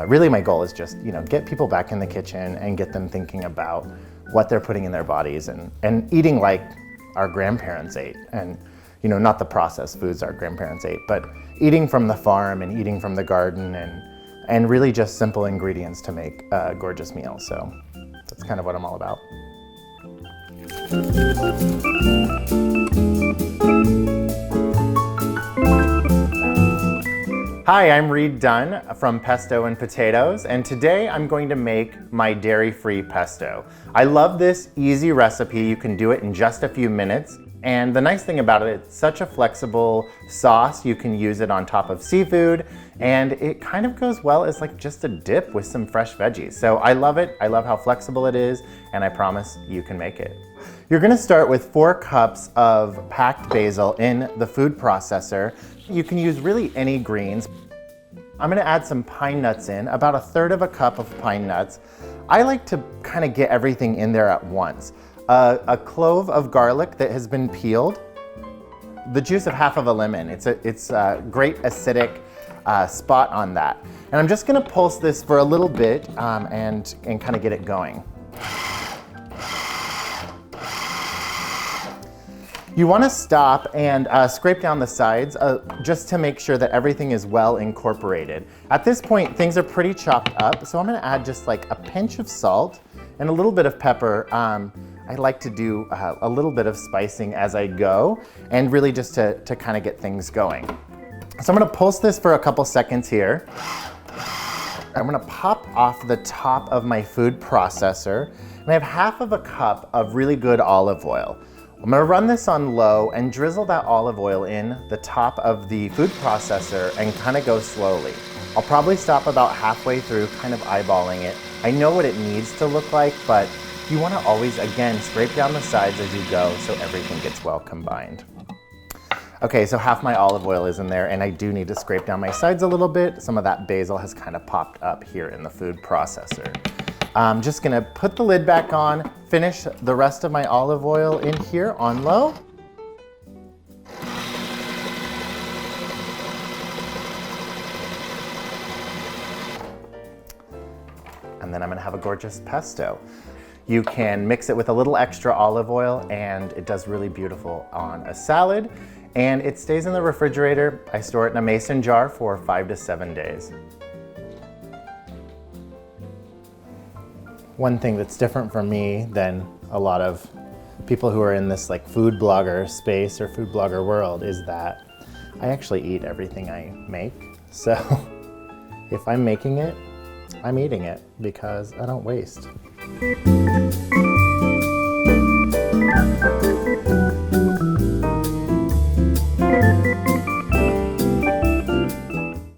Really my goal is just, get people back in the kitchen and get them thinking about what they're putting in their bodies and eating like our grandparents ate. And, not the processed foods our grandparents ate, but eating from the farm and eating from the garden and really just simple ingredients to make a gorgeous meal. So that's kind of what I'm all about. Hi, I'm Dunn from Pesto Potatoes, and today I'm going to make my dairy-free pesto. I love this easy recipe. You can do it in just a few minutes. And the nice thing about it, it's such a flexible sauce. You can use it on top of seafood, and it kind of goes well as like just a dip with some fresh veggies. So I love it. I love how flexible it is, and I promise you can make it. You're gonna start with 4 cups of packed basil in the food processor. You can use really any greens. I'm gonna add some pine nuts in, about 1/3 cup of pine nuts. I like to kind of get everything in there at once. A clove of garlic that has been peeled, the juice of half of a lemon. It's a great acidic spot on that. And I'm just gonna pulse this for a little bit and kind of get it going. You want to stop and scrape down the sides just to make sure that everything is well incorporated. At this point, things are pretty chopped up, so I'm going to add just like a pinch of salt and a little bit of pepper. I like to do a little bit of spicing as I go, and really just to kind of get things going. So I'm going to pulse this for a couple seconds here. I'm going to pop off the top of my food processor, and I have half of a cup of really good olive oil. I'm gonna run this on low and drizzle that olive oil in the top of the food processor and kind of go slowly. I'll probably stop about halfway through, kind of eyeballing it. I know what it needs to look like, but you wanna always, again, scrape down the sides as you go so everything gets well combined. Okay, so half my olive oil is in there, and I do need to scrape down my sides a little bit. Some of that basil has kind of popped up here in the food processor. I'm just gonna put the lid back on, finish the rest of my olive oil in here on low. And then I'm gonna have a gorgeous pesto. You can mix it with a little extra olive oil, and it does really beautiful on a salad. And it stays in the refrigerator. I store it in a mason jar for 5 to 7 days. One thing that's different for me than a lot of people who are in this like food blogger space or food blogger world is that I actually eat everything I make. So if I'm making it, I'm eating it because I don't waste.